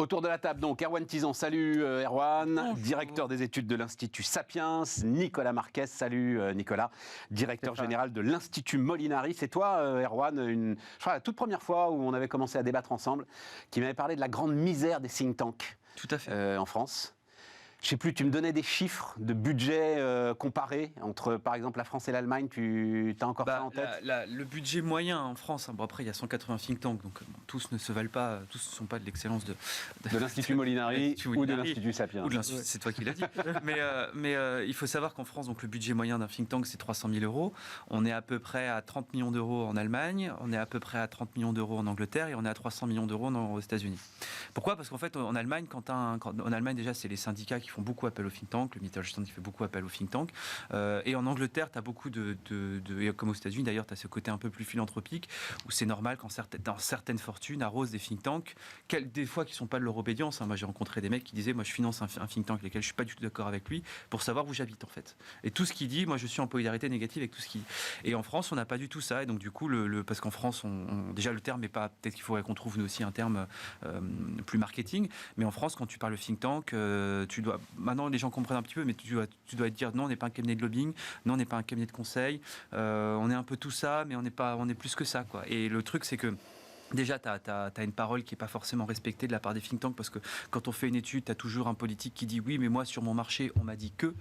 Autour de la table, donc, Erwan Tizon. Salut Erwan, Bonjour. Directeur des études de l'Institut Sapiens. Nicolas Marquez. Salut Nicolas, Directeur général de l'Institut Molinari. C'est toi, Erwan, je crois la toute première fois où on avait commencé à débattre ensemble, qui m'avait parlé de la grande misère des think tanks. Tout à fait. En France. Je sais plus, tu me donnais des chiffres de budget comparés entre, par exemple, la France et l'Allemagne. Tu as encore ça en tête? Le budget moyen en France, bon après il y a 180 think tanks, donc tous ne se valent pas, tous ne sont pas de l'excellence de l'Institut Molinari ou de l'Institut Sapiens. C'est toi qui l'as dit. mais il faut savoir qu'en France, donc, le budget moyen d'un think tank, c'est 300 000 €. On est à peu près à 30 millions d'euros en Allemagne, on est à peu près à 30 millions d'euros en Angleterre et on est à 300 millions d'euros aux États-Unis. Pourquoi ? Parce qu'en fait, en Allemagne, en Allemagne déjà, c'est les syndicats qui font beaucoup appel aux think tanks, le Mittelstand qui fait beaucoup appel aux think tanks. Et en Angleterre, tu as beaucoup comme aux États-Unis d'ailleurs, tu as ce côté un peu plus philanthropique où c'est normal quand certaines fortunes arrosent des think tanks, des fois qui ne sont pas de leur obédience. Moi, j'ai rencontré des mecs qui disaient, moi, je finance un think tank avec lequel je ne suis pas du tout d'accord avec lui pour savoir où j'habite en fait. Et tout ce qu'il dit, moi, je suis en polarité négative avec tout ce qu'il dit. Et en France, on n'a pas du tout ça. Et donc, du coup, parce qu'en France, déjà, le terme n'est pas. Peut-être qu'il faudrait qu'on trouve nous aussi un terme plus marketing. Mais en France, quand tu parles de think tank, tu dois. Maintenant, les gens comprennent un petit peu, mais tu dois te dire non, on n'est pas un cabinet de lobbying, non, on n'est pas un cabinet de conseil, on est un peu tout ça, mais on est plus que ça, quoi. Et le truc, c'est que déjà, tu as une parole qui n'est pas forcément respectée de la part des think tanks parce que quand on fait une étude, tu as toujours un politique qui dit oui, mais moi, sur mon marché, on m'a dit que.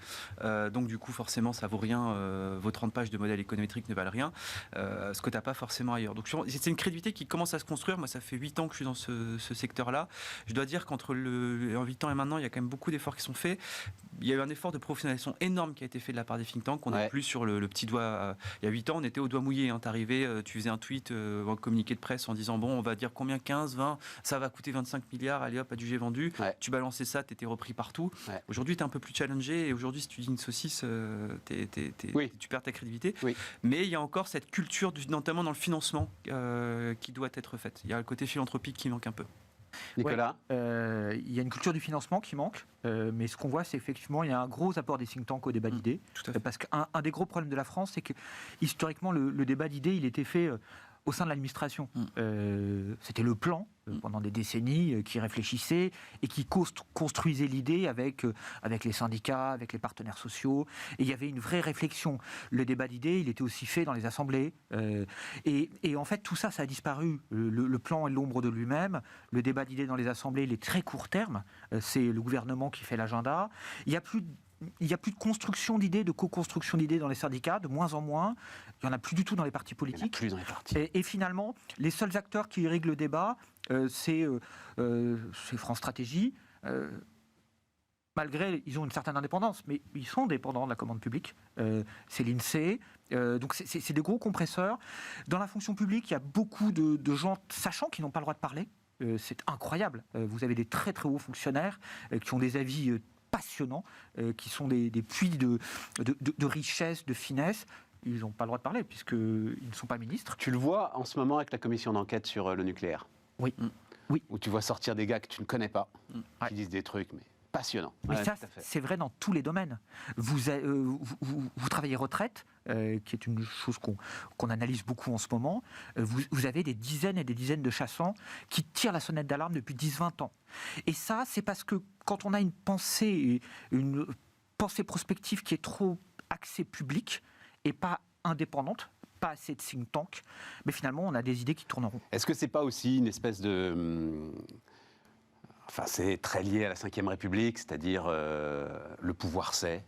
Donc, du coup, forcément, ça vaut rien. Vos 30 pages de modèle économétrique ne valent rien. Ce que tu n'as pas forcément ailleurs. Donc, c'est une crédibilité qui commence à se construire. Moi, ça fait 8 ans que je suis dans ce secteur-là. Je dois dire qu'entre 8 ans et maintenant, il y a quand même beaucoup d'efforts qui sont faits. Il y a eu un effort de professionnalisation énorme qui a été fait de la part des think tanks. On n'est plus sur le petit doigt. Il y a 8 ans, on était au doigt mouillé. Tu arrivais, tu faisais un tweet, un communiqué de presse en disant bon, on va dire combien, 15, 20, ça va coûter 25 milliards, allez hop, adjugé vendu. Ouais. Tu balançais ça, tu étais repris partout. Ouais. Aujourd'hui, tu es un peu plus challengé et aujourd'hui, si tu dis une saucisse, tu perds ta crédibilité. Oui. Mais il y a encore cette culture, notamment dans le financement, qui doit être faite. Il y a le côté philanthropique qui manque un peu. Nicolas, il y a une culture du financement qui manque, mais ce qu'on voit, c'est effectivement il y a un gros apport des think tanks au débat d'idées. Parce qu'un des gros problèmes de la France, c'est que historiquement, le débat d'idées, il était fait au sein de l'administration. C'était le plan pendant des décennies qui réfléchissait et qui construisait l'idée avec les syndicats, avec les partenaires sociaux. Et il y avait une vraie réflexion. Le débat d'idées, il était aussi fait dans les assemblées. Et en fait, tout ça, ça a disparu. Le plan est l'ombre de lui-même. Le débat d'idées dans les assemblées, il est très court terme. C'est le gouvernement qui fait l'agenda. Il n'y a plus de construction d'idées, de co-construction d'idées dans les syndicats, de moins en moins. Il n'y en a plus du tout dans les partis politiques. Il n'y en a plus dans les partis. Et finalement, les seuls acteurs qui règlent le débat, c'est France Stratégie. Malgré, ils ont une certaine indépendance, mais ils sont dépendants de la commande publique. C'est l'INSEE. Donc c'est des gros compresseurs. Dans la fonction publique, il y a beaucoup de gens sachants qui n'ont pas le droit de parler. C'est incroyable. Vous avez des très très hauts fonctionnaires qui ont des avis passionnants, qui sont des puits de richesse, de finesse. Ils n'ont pas le droit de parler, puisqu'ils ne sont pas ministres. Tu le vois en ce moment avec la commission d'enquête sur le nucléaire. Oui. Oui. Où tu vois sortir des gars que tu ne connais pas, qui disent des trucs, mais passionnants. Mais ça, c'est vrai dans tous les domaines. Vous travaillez retraite, qui est une chose qu'on analyse beaucoup en ce moment. Vous avez des dizaines et des dizaines de chassants qui tirent la sonnette d'alarme depuis 10-20 ans. Et ça, c'est parce que quand on a une pensée prospective qui est trop axée publique et pas indépendante, pas assez de think tank, mais finalement, on a des idées qui tourneront. Est-ce que c'est pas aussi une espèce de... Enfin, c'est très lié à la Ve République, c'est-à-dire le pouvoir sait,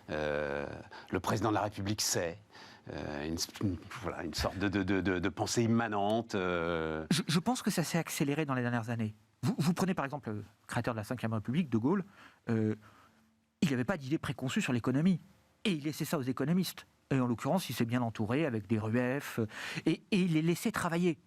le président de la République sait, une sorte de pensée immanente. Je pense que ça s'est accéléré dans les dernières années. Vous prenez par exemple le créateur de la Ve République, De Gaulle, il n'avait pas d'idée préconçue sur l'économie, et il laissait ça aux économistes. Et en l'occurrence, il s'est bien entouré avec des RUF, et il les laissait travailler.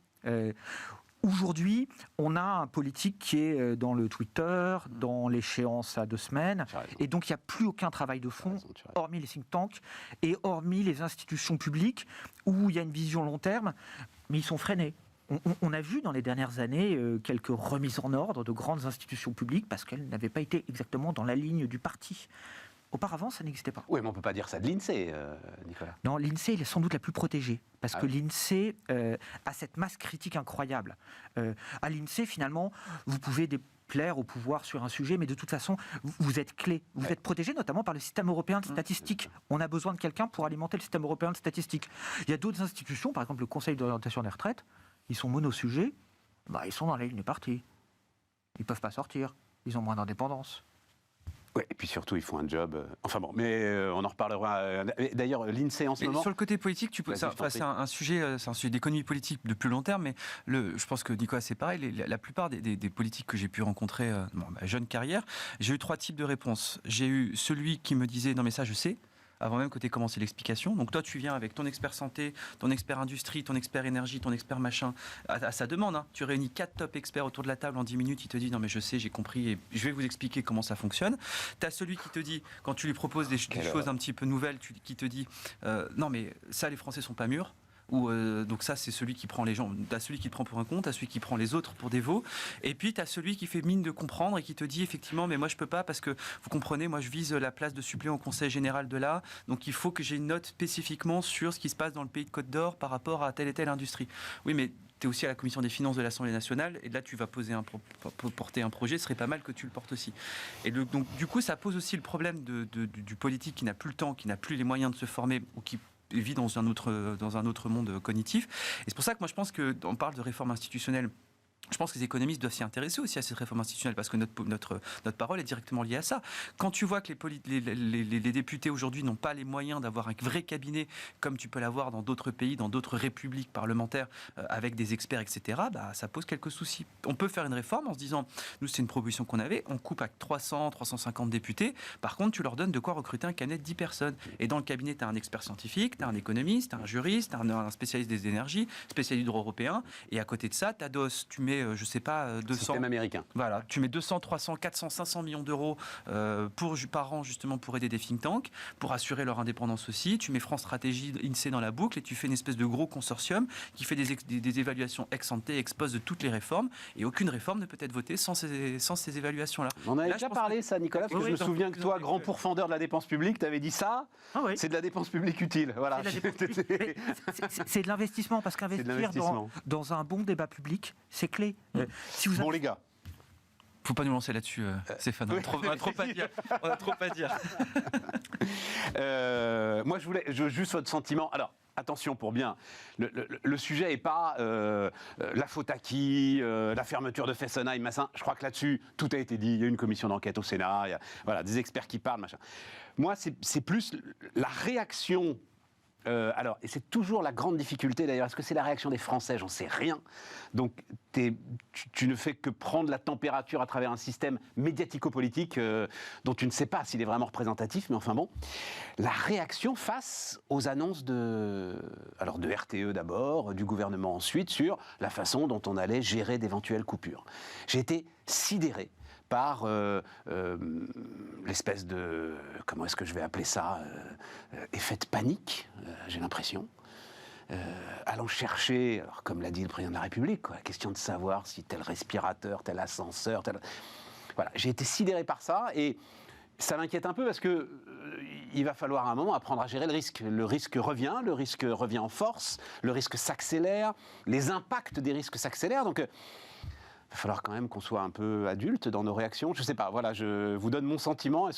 Aujourd'hui, on a un politique qui est dans le Twitter, dans l'échéance à 2 semaines, et donc il n'y a plus aucun travail de fond, hormis les think tanks, et hormis les institutions publiques, où il y a une vision long terme, mais ils sont freinés. On a vu dans les dernières années quelques remises en ordre de grandes institutions publiques, parce qu'elles n'avaient pas été exactement dans la ligne du parti. Auparavant, ça n'existait pas. Oui, mais on ne peut pas dire ça de l'INSEE, Nicolas. Non, l'INSEE, il est sans doute la plus protégée. Parce que l'INSEE a cette masse critique incroyable. À l'INSEE, finalement, vous pouvez clair au pouvoir sur un sujet, mais de toute façon, vous êtes clé. Vous êtes protégé notamment par le système européen de statistiques. On a besoin de quelqu'un pour alimenter le système européen de statistiques. Il y a d'autres institutions, par exemple le Conseil d'orientation des retraites, ils sont monosujets, ils sont dans la ligne partie. Ils ne peuvent pas sortir. Ils ont moins d'indépendance. Ouais, et puis surtout, ils font un job. Enfin bon, mais on en reparlera. D'ailleurs, l'INSEE en ce moment. Sur le côté politique, c'est un sujet d'économie politique de plus long terme, mais je pense que Nicolas, c'est pareil. La plupart des politiques que j'ai pu rencontrer dans ma jeune carrière, j'ai eu 3 types de réponses. J'ai eu celui qui me disait non mais ça je sais, avant même que tu aies commencé l'explication. Donc toi, tu viens avec ton expert santé, ton expert industrie, ton expert énergie, ton expert machin, à sa demande. Hein. Tu réunis 4 top experts autour de la table en 10 minutes, il te dit non mais je sais, j'ai compris et je vais vous expliquer comment ça fonctionne. Tu as celui qui te dit, quand tu lui proposes des choses un petit peu nouvelles, qui te dit non mais ça les Français sont pas mûrs. Donc ça, c'est celui qui prend les gens. Tu as celui qui te prend pour un con, tu as celui qui prend les autres pour des veaux. Et puis, tu as celui qui fait mine de comprendre et qui te dit effectivement, mais moi, je peux pas parce que, vous comprenez, moi, je vise la place de suppléant au Conseil général de là. Donc, il faut que j'ai une note spécifiquement sur ce qui se passe dans le pays de Côte d'Or par rapport à telle et telle industrie. Oui, mais tu es aussi à la Commission des finances de l'Assemblée nationale et là, tu vas porter un projet. Ce serait pas mal que tu le portes aussi. Et donc, du coup, ça pose aussi le problème du politique qui n'a plus le temps, qui n'a plus les moyens de se former ou qui vit dans un autre monde cognitif. Et c'est pour ça que moi je pense qu'on parle de réforme institutionnelle. Je pense que les économistes doivent s'y intéresser aussi à cette réforme institutionnelle parce que notre parole est directement liée à ça. Quand tu vois que les députés aujourd'hui n'ont pas les moyens d'avoir un vrai cabinet comme tu peux l'avoir dans d'autres pays, dans d'autres républiques parlementaires avec des experts, etc., ça pose quelques soucis. On peut faire une réforme en se disant, nous c'est une proposition qu'on avait, on coupe à 300, 350 députés, par contre tu leur donnes de quoi recruter un cabinet de 10 personnes. Et dans le cabinet, tu as un expert scientifique, tu as un économiste, tu as un juriste, tu as un spécialiste des énergies, spécialiste du droit européen, et à côté de ça, tu adosses, tu mets je sais pas, 200... Système américain. Voilà, tu mets 200, 300, 400, 500 millions d'euros par an, justement, pour aider des think tanks, pour assurer leur indépendance aussi. Tu mets France Stratégie, INSEE dans la boucle et tu fais une espèce de gros consortium qui fait des évaluations ex ante, ex post de toutes les réformes. Et aucune réforme ne peut être votée sans ces évaluations-là. On avait déjà parlé, ça, Nicolas, parce que je me souviens que toi, grand pourfendeur de la dépense publique, tu avais dit ça, c'est de la dépense publique utile. Voilà. C'est de l'investissement, parce qu'investir dans un bon débat public, c'est clé. Bon, les gars. Faut pas nous lancer là-dessus, Stéphane. On a trop à dire. Moi, je voulais juste votre sentiment. Alors, attention pour bien. Le sujet n'est pas la faute à qui, la fermeture de Fessenheim, machin. Je crois que là-dessus, tout a été dit. Il y a une commission d'enquête au Sénat. Il y a des experts qui parlent, machin. Moi, c'est plus la réaction. Alors, et c'est toujours la grande difficulté d'ailleurs, est-ce que c'est la réaction des Français? J'en sais rien. Donc, tu ne fais que prendre la température à travers un système médiatico-politique dont tu ne sais pas s'il est vraiment représentatif, mais enfin bon. La réaction face aux annonces de RTE d'abord, du gouvernement ensuite, sur la façon dont on allait gérer d'éventuelles coupures. J'ai été sidéré par l'espèce de, comment est-ce que je vais appeler ça, effet de panique, j'ai l'impression, allant chercher, alors comme l'a dit le président de la République, la question de savoir si tel respirateur, tel ascenseur, Voilà, j'ai été sidéré par ça et ça m'inquiète un peu parce que il va falloir à un moment apprendre à gérer le risque. Le risque revient en force, le risque s'accélère, les impacts des risques s'accélèrent, donc... Il va falloir quand même qu'on soit un peu adulte dans nos réactions. Je ne sais pas, voilà, je vous donne mon sentiment.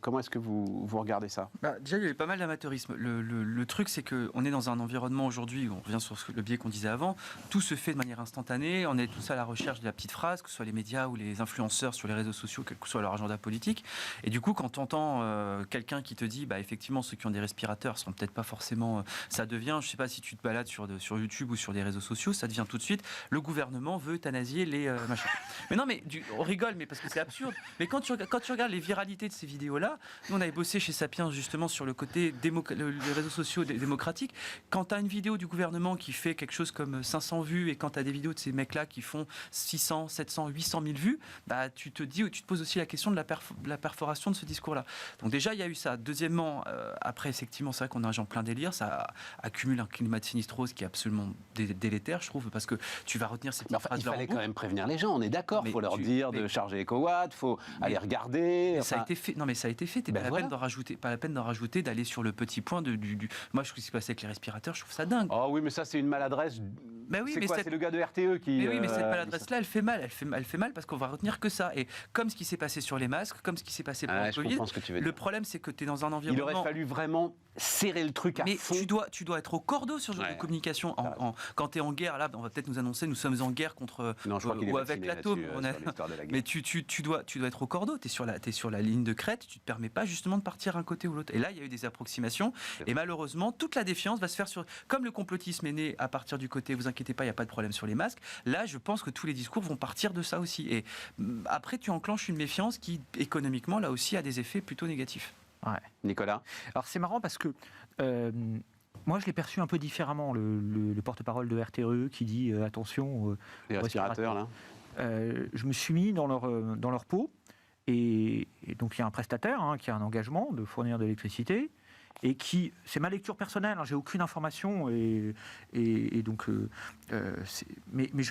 Comment est-ce que vous regardez ça? Déjà, il y a eu pas mal d'amateurisme. Le truc, c'est qu'on est dans un environnement aujourd'hui, on revient sur le biais qu'on disait avant, tout se fait de manière instantanée, on est tous à la recherche de la petite phrase, que ce soit les médias ou les influenceurs sur les réseaux sociaux, quel que soit leur agenda politique. Et du coup, quand tu entends quelqu'un qui te dit, effectivement, ceux qui ont des respirateurs sont peut-être pas forcément... ça devient, je ne sais pas si tu te balades sur YouTube ou sur des réseaux sociaux, ça devient tout de suite, le gouvernement veut euthanasier les machins. Mais non, mais on rigole, mais parce que c'est absurde. Mais quand tu regardes les viralités de ces vidéos-là, nous on avait bossé chez Sapiens justement sur le côté les réseaux sociaux démocratiques. Quand tu as une vidéo du gouvernement qui fait quelque chose comme 500 vues et quand tu as des vidéos de ces mecs-là qui font 600, 700, 800 000 vues, tu te poses aussi la question de la perforation de ce discours-là. Donc déjà, il y a eu ça. Deuxièmement, après, effectivement, c'est vrai qu'on a un genre plein délire, ça accumule un climat de sinistrose qui est absolument délétère, je trouve, parce que tu vas retenir ces petites phrases. Il fallait quand même prévenir les gens, on est d'accord, il faut leur dire de charger EcoWatt, il faut aller regarder. Ça a été fait. Non, mais ça a été fait. Pas la peine d'en rajouter, d'aller sur le petit point Moi, ce qui s'est passé avec les respirateurs, je trouve ça dingue. Oh oui, mais ça, c'est une maladresse Mais oui, mais c'est le gars de RTE qui... Mais oui, mais cette maladresse-là, elle fait mal. Elle fait mal parce qu'on va retenir que ça. Et comme ce qui s'est passé sur les masques, comme ce qui s'est passé pour le Covid, le problème, c'est que tu es dans un environnement... Il aurait fallu vraiment serrer le truc à fond. Mais tu dois être au cordeau sur ce genre de communication. Quand tu es en guerre, là, on va peut-être nous annoncer, nous sommes en guerre contre... Non, je crois qu'il est ou avec l'atome. Mais tu dois être au cordeau. Tu es sur la ligne de crête. Tu ne te permets pas justement de partir un côté ou l'autre. Et là, il y a eu des approximations. Et malheureusement, toute la défiance va se faire sur... Comme le complotisme est né à partir du côté, vous inquiétez pas, il n'y a pas de problème sur les masques. Là, je pense que tous les discours vont partir de ça aussi. Et après, tu enclenches une méfiance qui, économiquement, là aussi, a des effets plutôt négatifs. Ouais. Nicolas ? Alors, c'est marrant parce que... moi, je l'ai perçu un peu différemment, le porte-parole de RTE qui dit attention... les respirateurs, là. Je me suis mis dans leur peau. Et donc, il y a un prestataire qui a un engagement de fournir de l'électricité. Et qui, c'est ma lecture personnelle, j'ai aucune information, mais je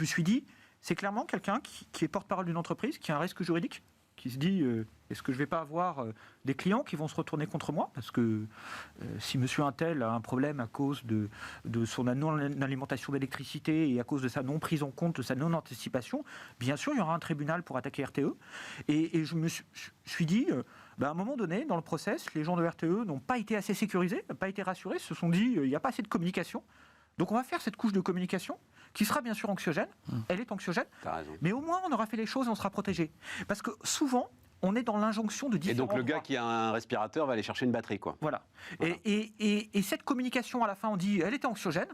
me suis dit, c'est clairement quelqu'un qui est porte-parole d'une entreprise, qui a un risque juridique, qui se dit, est-ce que je ne vais pas avoir des clients qui vont se retourner contre moi ? Parce que si monsieur Untel a un problème à cause de son non-alimentation d'électricité et à cause de sa non-prise en compte, de sa non-anticipation, bien sûr, il y aura un tribunal pour attaquer RTE. Et je me suis dit... à un moment donné, dans le process, les gens de RTE n'ont pas été assez sécurisés, n'ont pas été rassurés, se sont dit il n'y a pas assez de communication. Donc on va faire cette couche de communication qui sera bien sûr anxiogène. Elle est anxiogène, mais au moins on aura fait les choses et on sera protégé. Parce que souvent, on est dans l'injonction de différents... Et donc le gars qui a un respirateur va aller chercher une batterie, quoi. Voilà. Et cette communication, à la fin, on dit elle était anxiogène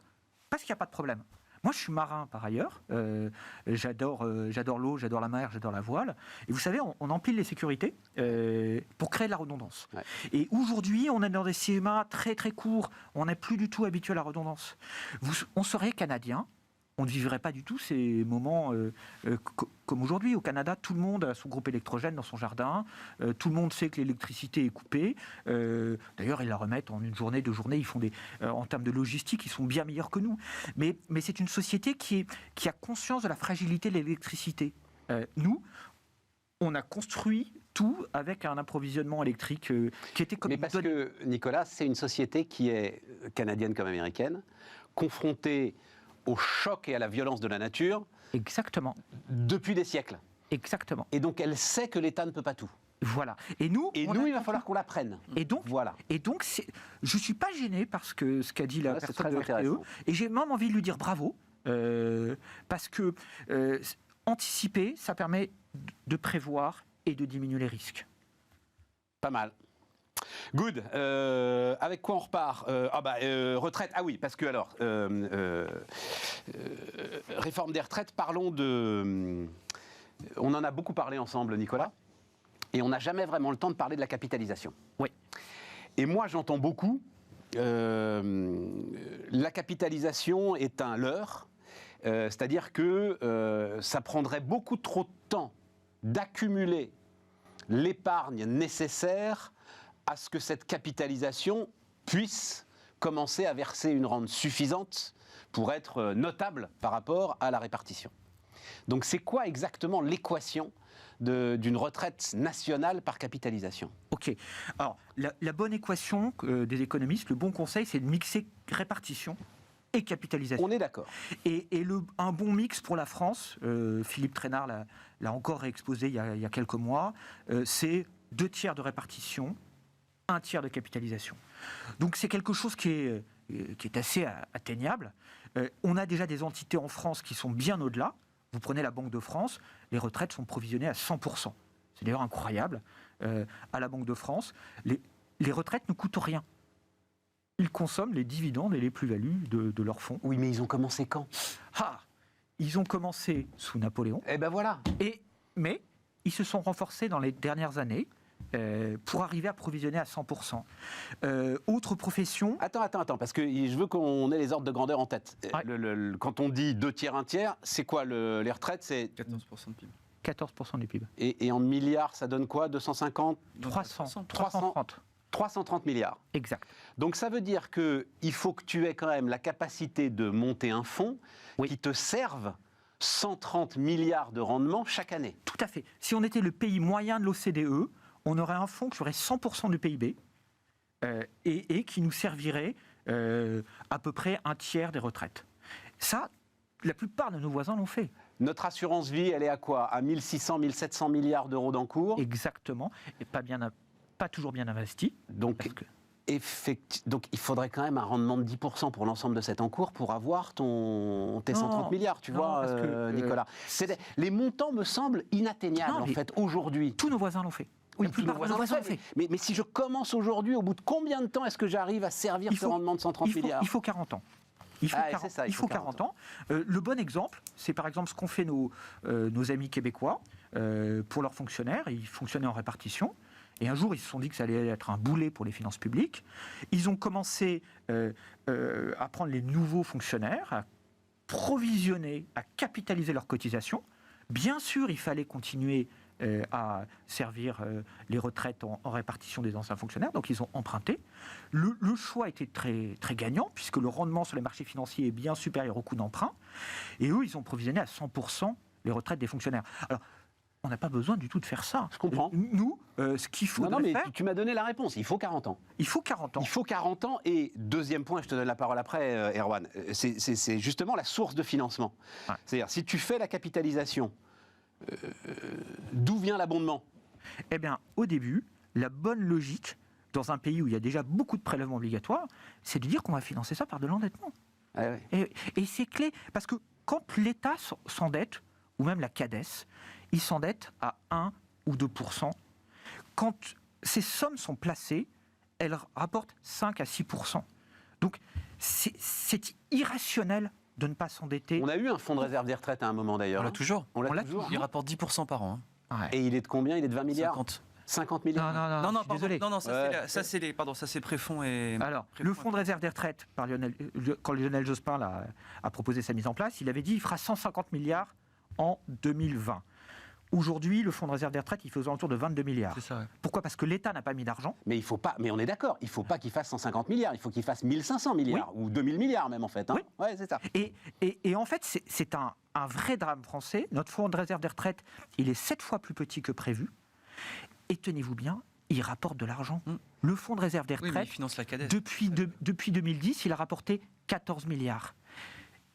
parce qu'il n'y a pas de problème. Moi, je suis marin par ailleurs. J'adore l'eau, j'adore la mer, j'adore la voile. Et vous savez, on empile les sécurités pour créer de la redondance. Ouais. Et aujourd'hui, on est dans des schémas très très courts. On n'est plus du tout habitué à la redondance. On serait canadien. On ne vivrait pas du tout ces moments comme aujourd'hui. Au Canada, tout le monde a son groupe électrogène dans son jardin. Tout le monde sait que l'électricité est coupée. D'ailleurs, ils la remettent en une journée, 2 journées. Ils font en termes de logistique, ils sont bien meilleurs que nous. Mais c'est une société qui a conscience de la fragilité de l'électricité. Nous, on a construit tout avec un approvisionnement électrique qui était comme... Mais parce que, Nicolas, c'est une société qui est canadienne comme américaine, confrontée au choc et à la violence de la nature. Exactement. Depuis des siècles. Exactement. Et donc elle sait que l'État ne peut pas tout. Voilà. Et nous, il va falloir qu'on l'apprenne. Et donc, voilà. Je ne suis pas gêné parce que ce qu'a dit la personne de RTE. Et j'ai même envie de lui dire bravo. Parce que anticiper, ça permet de prévoir et de diminuer les risques. Pas mal. Good. Avec quoi on repart retraite. Ah oui, parce que alors, réforme des retraites, parlons de... On en a beaucoup parlé ensemble, Nicolas, et on n'a jamais vraiment le temps de parler de la capitalisation. Oui. Et moi, j'entends beaucoup, la capitalisation est un leurre, c'est-à-dire que ça prendrait beaucoup trop de temps d'accumuler l'épargne nécessaire à ce que cette capitalisation puisse commencer à verser une rente suffisante pour être notable par rapport à la répartition. Donc c'est quoi exactement l'équation d'une retraite nationale par capitalisation ? Ok. Alors la bonne équation des économistes, le bon conseil, c'est de mixer répartition et capitalisation. On est d'accord. Et un bon mix pour la France, Philippe Trainard l'a encore réexposé il y a quelques mois, c'est 2 tiers de répartition, 1 tiers de capitalisation. Donc c'est quelque chose qui est assez atteignable. On a déjà des entités en France qui sont bien au-delà. Vous prenez la Banque de France, les retraites sont provisionnées à 100%. C'est d'ailleurs incroyable. À la Banque de France, les retraites ne coûtent rien. Ils consomment les dividendes et les plus-values de leurs fonds. Oui, mais ils ont commencé quand ? Ils ont commencé sous Napoléon. Eh ben voilà. Mais ils se sont renforcés dans les dernières années. Pour arriver à provisionner à 100%. Autre profession... Attends, parce que je veux qu'on ait les ordres de grandeur en tête. Ouais. Quand on dit 2 tiers, 1 tiers, c'est quoi les retraites ? C'est 14% de PIB. 14% du PIB. Et en milliards, ça donne quoi ? 250 ? 330 milliards. Exact. Donc ça veut dire qu'il faut que tu aies quand même la capacité de monter un fonds qui te serve 130 milliards de rendement chaque année. Tout à fait. Si on était le pays moyen de l'OCDE, on aurait un fonds qui aurait 100% du PIB et qui nous servirait à peu près 1 tiers des retraites. Ça, la plupart de nos voisins l'ont fait. Notre assurance vie, elle est à quoi? À 1600, 1700 milliards d'euros d'encours. Exactement, et pas toujours bien investi. Donc, donc il faudrait quand même un rendement de 10% pour l'ensemble de cet encours pour avoir tes 130 milliards, tu vois, Nicolas. Les montants me semblent inatteignables, en fait, aujourd'hui. Tous nos voisins l'ont fait. Oui, la plupart de nos voisins l'ont fait. Mais si je commence aujourd'hui, au bout de combien de temps est-ce que j'arrive à servir ce rendement de 130 milliards? Il faut 40 ans. Il faut 40 ans. Le bon exemple, c'est par exemple ce qu'ont fait nos amis québécois pour leurs fonctionnaires. Ils fonctionnaient en répartition. Et un jour, ils se sont dit que ça allait être un boulet pour les finances publiques. Ils ont commencé à prendre les nouveaux fonctionnaires, à provisionner, à capitaliser leurs cotisations. Bien sûr, il fallait continuer à servir les retraites en répartition des anciens fonctionnaires. Donc, ils ont emprunté. Le choix était très, très gagnant, puisque le rendement sur les marchés financiers est bien supérieur au coût d'emprunt. Et eux, ils ont provisionné à 100% les retraites des fonctionnaires. Alors, on n'a pas besoin du tout de faire ça. Je comprends. Nous, ce qu'il faut faire... Tu m'as donné la réponse. Il faut 40 ans. Il faut 40 ans. Il faut 40 ans. Et deuxième point, je te donne la parole après, Erwan, c'est justement la source de financement. Ouais. C'est-à-dire, si tu fais la capitalisation, d'où vient l'abondement? Eh bien, au début, la bonne logique, dans un pays où il y a déjà beaucoup de prélèvements obligatoires, c'est de dire qu'on va financer ça par de l'endettement. Ah ouais. Et c'est clé, parce que quand l'État s'endette, ou même la CADES, ils s'endettent à 1 ou 2%. Quand ces sommes sont placées, elles rapportent 5 à 6%. Donc, c'est irrationnel de ne pas s'endetter. On a eu un fonds de réserve des retraites à un moment d'ailleurs. On l'a toujours. On l'a toujours. Il rapporte 10% par an. Hein. Ouais. Et il est de combien? Il est de 20 milliards? 50 milliards. Non, désolé. Non, ça c'est préfonds et... Alors, le fonds de réserve des retraites, quand Lionel Jospin a proposé sa mise en place, il avait dit qu'il fera 150 milliards en 2020. Aujourd'hui, le fonds de réserve des retraites, il fait aux alentours de 22 milliards. C'est ça, ouais. Pourquoi? Parce que l'État n'a pas mis d'argent. Mais il faut pas. Mais on est d'accord. Il faut pas qu'il fasse 150 milliards. Il faut qu'il fasse 1500 milliards ou 2000 milliards même en fait. Hein. Oui. Ouais, c'est ça. Et en fait, c'est un vrai drame français. Notre fonds de réserve des retraites, il est 7 fois plus petit que prévu. Et tenez-vous bien, il rapporte de l'argent. Le fonds de réserve des retraites, il finance la CADES. Depuis 2010, il a rapporté 14 milliards.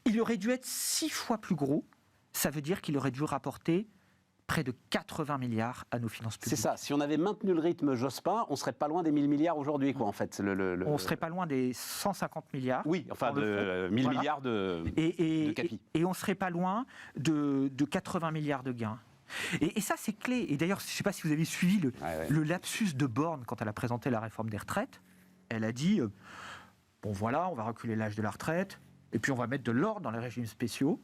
Il aurait dû être 6 fois plus gros. Ça veut dire qu'il aurait dû rapporter près de 80 milliards à nos finances publiques. C'est ça. Si on avait maintenu le rythme Jospin, on serait pas loin des 1000 milliards aujourd'hui, quoi, en fait. On serait pas loin des 150 milliards. Oui, enfin, de 1000 milliards de capi. Et on serait pas loin de 80 milliards de gains. Et ça, c'est clé. Et d'ailleurs, je ne sais pas si vous avez suivi le lapsus de Borne quand elle a présenté la réforme des retraites. Elle a dit, bon voilà, on va reculer l'âge de la retraite, et puis on va mettre de l'ordre dans les régimes spéciaux.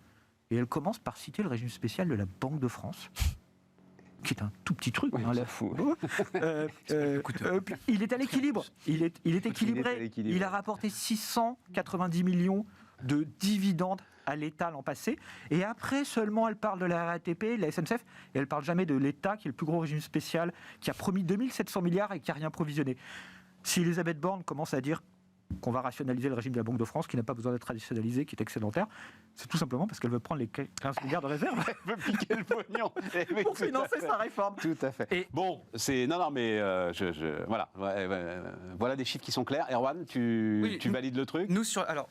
Et elle commence par citer le régime spécial de la Banque de France, qui est un tout petit truc. Oui, hein, fou. Il est à l'équilibre. Il est équilibré. Il a rapporté 690 millions de dividendes à l'État l'an passé. Et après seulement, elle parle de la RATP, de la SNCF, et elle ne parle jamais de l'État, qui est le plus gros régime spécial, qui a promis 2700 milliards et qui n'a rien provisionné. Si Elisabeth Borne commence à dire qu'on va rationaliser le régime de la Banque de France, qui n'a pas besoin d'être rationalisé, qui est excédentaire, c'est tout simplement parce qu'elle veut prendre les 15 milliards de réserve. Elle veut piquer le pognon. Pour financer sa réforme. Tout à fait. Et bon, c'est... Non, mais voilà. Voilà des chiffres qui sont clairs. Erwan, tu valides le truc? Nous, alors,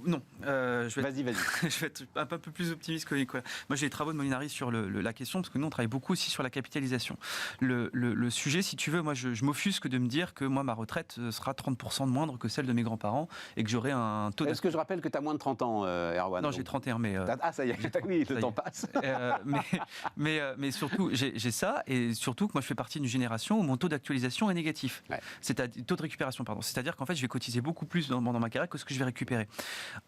non. Vas-y. Je vais être un peu plus optimiste que Nicolas. Moi, j'ai les travaux de Molinari sur la question, parce que nous, on travaille beaucoup aussi sur la capitalisation. Le sujet, si tu veux, moi, je m'offusque de me dire que moi, ma retraite sera 30% de moindre que celle de mes grands-parents et que j'aurai un taux... Est-ce que je rappelle que tu as moins de 30 ans, Erwan? Non, j'ai 31, mais... Ah, ça y est, oui, le temps passe. Mais surtout, j'ai ça, et surtout que moi, je fais partie d'une génération où mon taux d'actualisation est négatif. Ouais. Taux de récupération, pardon. C'est-à-dire qu'en fait, je vais cotiser beaucoup plus dans ma carrière que ce que je vais récupérer.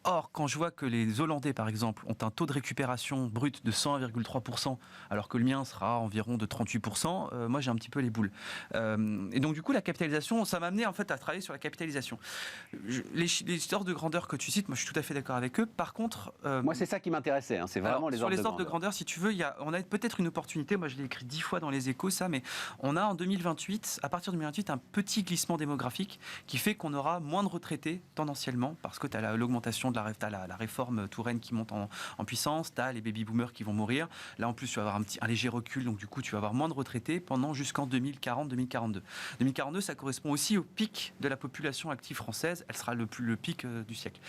Or, quand je vois que les Hollandais, par exemple, ont un taux de récupération brut de 101,3%, alors que le mien sera environ de 38%, moi, j'ai un petit peu les boules. Et donc, du coup, la capitalisation, ça m'a amené, en fait, à travailler sur la capitalisation. Les ordres de grandeur que tu cites, moi, je suis tout à fait d'accord avec eux. Par contre... moi, c'est ça qui m'intéressait, hein, c'est vraiment les ordres de grandeur. Sur les ordres de grandeur, si tu veux, on a peut-être une opportunité, moi je l'ai écrit 10 fois dans les Échos, ça, mais on a en 2028, à partir de 2028, un petit glissement démographique qui fait qu'on aura moins de retraités tendanciellement, parce que tu as l'augmentation de la réforme Touraine qui monte en puissance, tu as les baby-boomers qui vont mourir. Là, en plus, tu vas avoir un léger recul, donc du coup, tu vas avoir moins de retraités pendant jusqu'en 2040-2042. 2042, ça correspond aussi au pic de la population active française, elle sera le pic du siècle.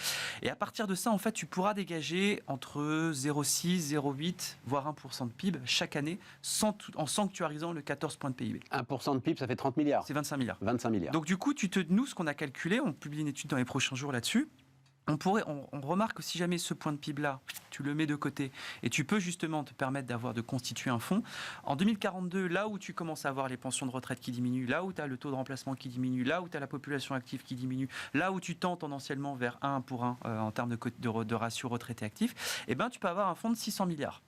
Et à partir de ça, en fait, tu pourras dégager dégager entre 0,6, 0,8, voire 1% de PIB chaque année, en sanctuarisant le 14 points de PIB. 1% de PIB, ça fait 30 milliards. C'est 25 milliards. 25 milliards. Donc du coup, nous, ce qu'on a calculé, on publie une étude dans les prochains jours là-dessus, on remarque que si jamais ce point de PIB-là, tu le mets de côté et tu peux justement te permettre de constituer un fonds, en 2042, là où tu commences à avoir les pensions de retraite qui diminuent, là où tu as le taux de remplacement qui diminue, là où tu as la population active qui diminue, là où tu tends tendanciellement vers 1 pour 1 en termes de ratio retraité actif, eh ben, tu peux avoir un fonds de 600 milliards.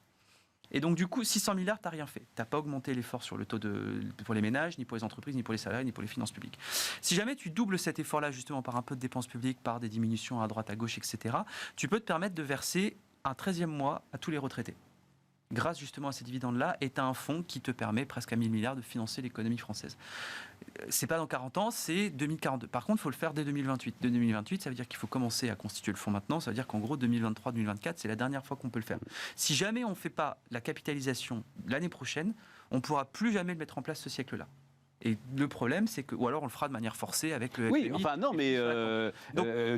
Et donc, du coup, 600 milliards, tu n'as rien fait. Tu n'as pas augmenté l'effort sur le taux pour les ménages, ni pour les entreprises, ni pour les salariés, ni pour les finances publiques. Si jamais tu doubles cet effort-là, justement, par un peu de dépenses publiques, par des diminutions à droite, à gauche, etc., tu peux te permettre de verser un 13e mois à tous les retraités. Grâce justement à ces dividendes-là, et tu as un fonds qui te permet presque à 1000 milliards de financer l'économie française. C'est pas dans 40 ans, c'est 2042. Par contre, il faut le faire dès 2028. Dès 2028, ça veut dire qu'il faut commencer à constituer le fonds maintenant. Ça veut dire qu'en gros, 2023-2024, c'est la dernière fois qu'on peut le faire. Si jamais on ne fait pas la capitalisation l'année prochaine, on ne pourra plus jamais le mettre en place ce siècle-là. Et le problème, c'est que, ou alors on le fera de manière forcée avec le Oui, FMI, enfin non, mais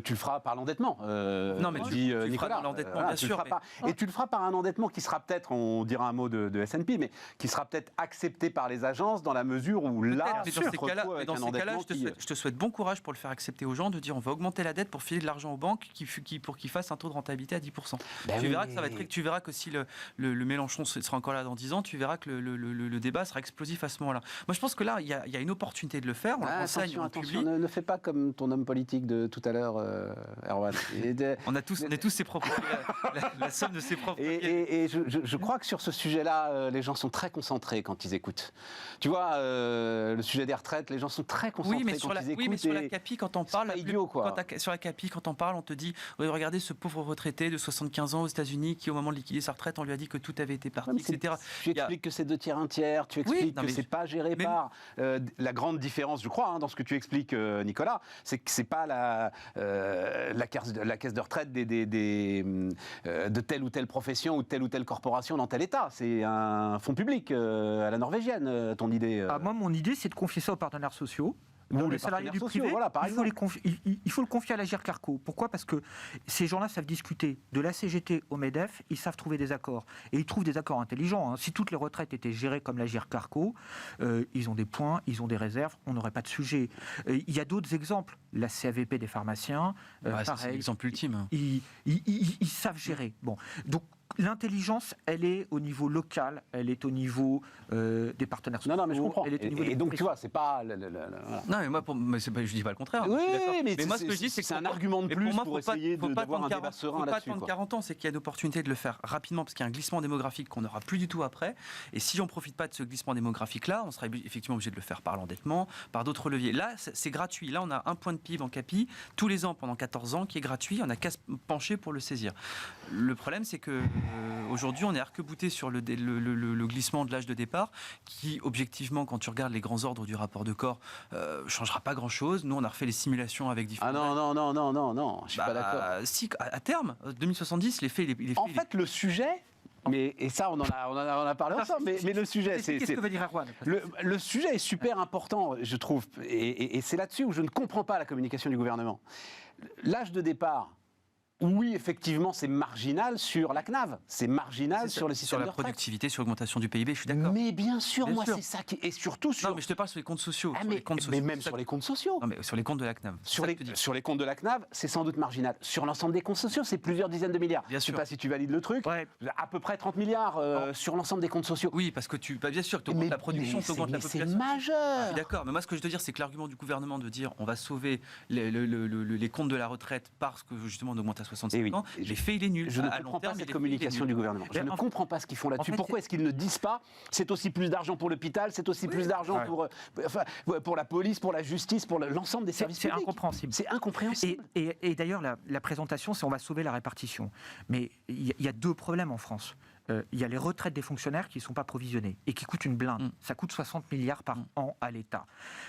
tu le feras par l'endettement. Non, mais tu le feras par l'endettement, bien sûr. Et tu le feras par un endettement qui sera peut-être, on dira un mot de S&P, mais qui sera peut-être accepté par les agences dans la mesure où là, dans ces cas-là, je te souhaite bon courage pour le faire accepter aux gens, de dire on va augmenter la dette pour filer de l'argent aux banques pour qu'ils fassent un taux de rentabilité à 10%. Tu verras que si le Mélenchon sera encore là dans 10 ans, tu verras que le débat sera explosif à ce moment-là. Moi, je pense que là, il y a une opportunité de le faire. On attention, ne fais pas comme ton homme politique de tout à l'heure, Erwan. On est tous ses propres, la somme de ses propres. Et je crois que sur ce sujet-là, les gens sont très concentrés quand ils écoutent. Tu vois, le sujet des retraites, les gens sont très concentrés quand ils écoutent. Oui, mais sur la CAPI, quand on parle, sur la CAPI, quand on parle, on te dit regardez ce pauvre retraité de 75 ans aux États-Unis qui, au moment de liquider sa retraite, on lui a dit que tout avait été parti, etc. Tu expliques que c'est 2 tiers, 1 tiers. Tu expliques que c'est pas géré par. La grande différence, je crois, dans ce que tu expliques, Nicolas, c'est que c'est pas la caisse de retraite de telle ou telle profession ou de telle ou telle corporation dans tel État. C'est un fonds public à la norvégienne, ton idée. Moi, mon idée, c'est de confier ça aux partenaires sociaux. Bon, les salariés du privé, voilà, il faut le confier à l'Agirc Arrco. Pourquoi ? Parce que ces gens-là savent discuter. De la CGT au MEDEF, ils savent trouver des accords. Et ils trouvent des accords intelligents. Si toutes les retraites étaient gérées comme l'Agirc Arrco, ils ont des points, ils ont des réserves, on n'aurait pas de sujet. Il y a d'autres exemples. La CAVP des pharmaciens, pareil. C'est l'exemple ultime. Ils savent gérer. Bon, donc l'intelligence, elle est au niveau local, elle est au niveau des partenaires sociaux. Non, mais je comprends. Et donc, tu vois, c'est pas... Non, mais moi, je dis pas le contraire. Oui, mais moi, ce que je dis, c'est que c'est un argument de plus pour essayer d'avoir un débat serein là-dessus. Il faut pas attendre 40 ans, c'est qu'il y a une opportunité de le faire rapidement, parce qu'il y a un glissement démographique qu'on n'aura plus du tout après. Et si on ne profite pas de ce glissement démographique-là, on sera effectivement obligé de le faire par l'endettement, par d'autres leviers. Là, c'est gratuit. Là, on a un point de PIB en CAPI tous les ans pendant 14 ans qui est gratuit. On n'a qu'à se pencher pour le saisir. Le problème, c'est que aujourd'hui, on est arc-bouté sur le glissement de l'âge de départ, qui, objectivement, quand tu regardes les grands ordres du rapport de corps, changera pas grand-chose. Nous, on a refait les simulations avec différents... Ah non, je suis pas d'accord. Si, à terme, 2070, En fait, le sujet... Et ça, on en a parlé ensemble. Mais le sujet, qu'est-ce que veut dire Erwan ? Le sujet est super important, je trouve. Et c'est là-dessus où je ne comprends pas la communication du gouvernement. L'âge de départ... Oui, effectivement, c'est marginal sur la CNAV, c'est marginal sur le système de retraite. Sur la productivité, sur l'augmentation du PIB, je suis d'accord. Mais bien sûr, c'est ça qui... Et surtout sur... Non, mais je te parle sur les comptes sociaux. Mais même sur les comptes sociaux. Non, mais sur les comptes de la CNAV. Sur les comptes de la CNAV, c'est sans doute marginal. Sur l'ensemble des comptes sociaux, c'est plusieurs dizaines de milliards. Bien sûr. Je ne sais pas si tu valides le truc. Ouais. À peu près 30 milliards sur l'ensemble des comptes sociaux. Oui, parce que bien sûr, tu augmentes la production, tu augmentes la population. C'est majeur. Je suis d'accord. Mais moi, ce que je veux te dire, c'est que l'argument du gouvernement de dire on va sauver les comptes de la retraite parce que justement on augmente à 65 ans, les faits, il est nul. Je ne comprends pas cette communication du gouvernement. Je ne comprends pas ce qu'ils font là-dessus. Pourquoi est-ce qu'ils ne disent pas c'est aussi plus d'argent pour l'hôpital, c'est aussi plus d'argent pour la police, pour la justice, pour l'ensemble des services publics. C'est incompréhensible. C'est incompréhensible. Et d'ailleurs, la présentation, c'est on va sauver la répartition. Mais il y a 2 problèmes en France. Il y a les retraites des fonctionnaires qui ne sont pas provisionnées et qui coûtent une blinde. Ça coûte 60 milliards par an à l'État.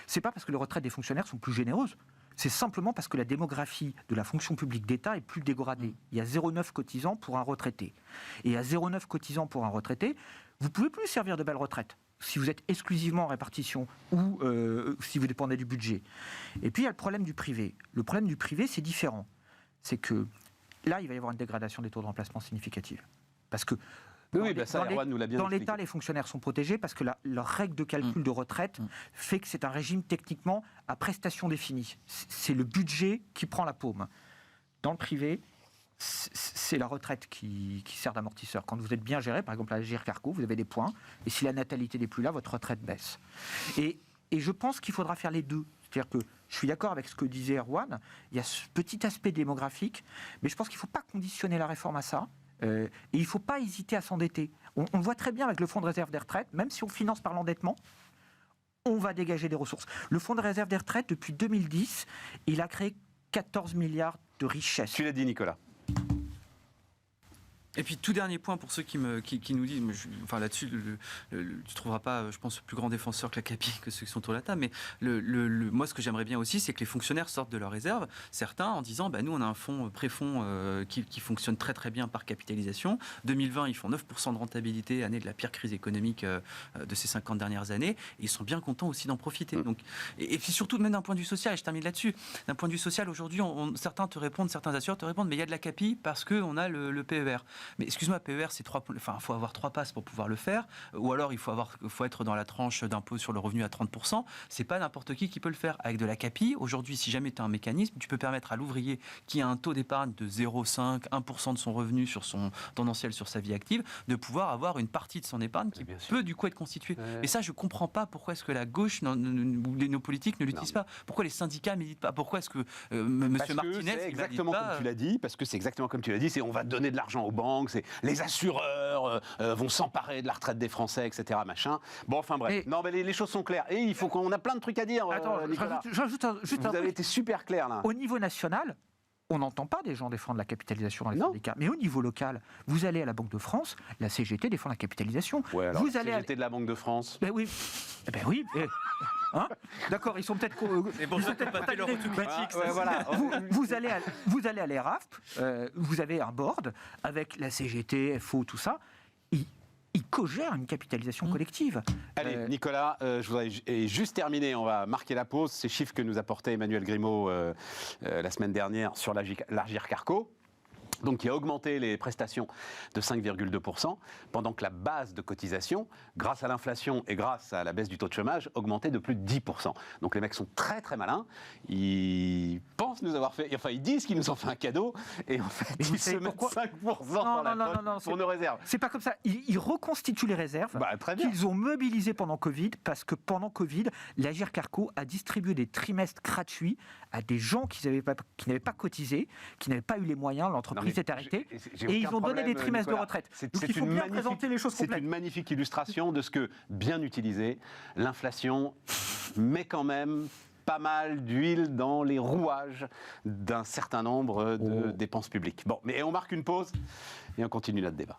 C'est pas parce que les retraites des fonctionnaires sont plus généreuses. C'est simplement parce que la démographie de la fonction publique d'État est plus dégradée. Il y a 0,9 cotisants pour un retraité. Et à 0,9 cotisants pour un retraité, vous ne pouvez plus servir de belle retraite si vous êtes exclusivement en répartition ou si vous dépendez du budget. Et puis il y a le problème du privé. Le problème du privé, c'est différent. C'est que là, il va y avoir une dégradation des taux de remplacement significative. Parce que dans l'État, les fonctionnaires sont protégés parce que leur règle de calcul de retraite fait que c'est un régime techniquement à prestations définies. C'est le budget qui prend la paume. Dans le privé, c'est la retraite qui sert d'amortisseur. Quand vous êtes bien géré, par exemple à l'Agirc Arrco, vous avez des points, et si la natalité n'est plus là, votre retraite baisse. Et je pense qu'il faudra faire les deux. C'est-à-dire que je suis d'accord avec ce que disait Erwan, il y a ce petit aspect démographique, mais je pense qu'il ne faut pas conditionner la réforme à ça. Et il ne faut pas hésiter à s'endetter. On voit très bien avec le fonds de réserve des retraites, même si on finance par l'endettement, on va dégager des ressources. Le fonds de réserve des retraites, depuis 2010, il a créé 14 milliards de richesses. Tu l'as dit, Nicolas. Et puis tout dernier point pour ceux qui nous disent, enfin là-dessus, tu ne trouveras pas, je pense, plus grand défenseur que la CAPI que ceux qui sont autour de la table, mais moi ce que j'aimerais bien aussi, c'est que les fonctionnaires sortent de leurs réserves, certains en disant, nous on a un fonds, préfonds qui fonctionne très très bien par capitalisation. 2020, ils font 9% de rentabilité, année de la pire crise économique de ces 50 dernières années, et ils sont bien contents aussi d'en profiter. Donc, et puis surtout, même d'un point de vue social, et je termine là-dessus, d'un point de vue social, aujourd'hui, certains assureurs te répondent, mais il y a de la CAPI parce qu'on a le PER. Mais excuse-moi, PER, il faut avoir 3 passes pour pouvoir le faire, ou alors il faut être dans la tranche d'impôt sur le revenu à 30%. C'est pas n'importe qui peut le faire. Avec de la CAPI, aujourd'hui, si jamais tu as un mécanisme, tu peux permettre à l'ouvrier qui a un taux d'épargne de 0,5, 1% de son revenu sur son tendanciel sur sa vie active, de pouvoir avoir une partie de son épargne qui peut du coup être constituée. Et ça, je comprends pas pourquoi est-ce que la gauche ou nos politiques ne l'utilisent pas. Pourquoi les syndicats militent pas? Pourquoi est-ce que M. Martinez c'est exactement comme tu l'as dit, parce que c'est exactement comme tu l'as dit, c'est on va donner de l'argent aux banques, c'est les assureurs vont s'emparer de la retraite des Français, etc. Machin. Bon, enfin bref. Non, mais les choses sont claires. Et il faut qu'on a plein de trucs à dire. Attends, Nicolas. j'ajoute juste Vous avez été super clair là. Au niveau national, on n'entend pas des gens défendre la capitalisation dans les syndicats. Mais au niveau local, vous allez à la Banque de France, la CGT défend la capitalisation. Ouais, alors vous la allez CGT de la Banque de France. Ben oui. Hein, d'accord, ils sont peut-être. C'est pour ça qu'on pas fait leur autocritique. Voilà. Vous allez à l'ERAFP, vous avez un board avec la CGT, FO, tout ça. Ils co-gèrent une capitalisation collective. Allez, Nicolas, je voudrais juste terminer, on va marquer la pause. Ces chiffres que nous apportait Emmanuel Grimaud la semaine dernière sur l'Agirc Arrco. Donc, qui a augmenté les prestations de 5,2%, pendant que la base de cotisation, grâce à l'inflation et grâce à la baisse du taux de chômage, augmentait de plus de 10%. Donc les mecs sont très très malins, ils pensent nous avoir fait, enfin ils disent qu'ils nous ont fait un cadeau, et en fait ils se mettent 5% dans la poche pour nos réserves. C'est pas comme ça, ils reconstituent les réserves qu'ils ont mobilisées pendant Covid, parce que pendant Covid, l'Agirc Arrco a distribué des trimestres gratuits à des gens qui n'avaient pas cotisé, qui n'avaient pas eu les moyens, l'entreprise s'est arrêtée, et ils ont donné des trimestres de retraite. Donc il faut bien présenter les choses complètes. C'est une magnifique illustration de ce que, bien utilisé, l'inflation met quand même pas mal d'huile dans les rouages d'un certain nombre de dépenses publiques. Bon, mais on marque une pause et on continue notre débat.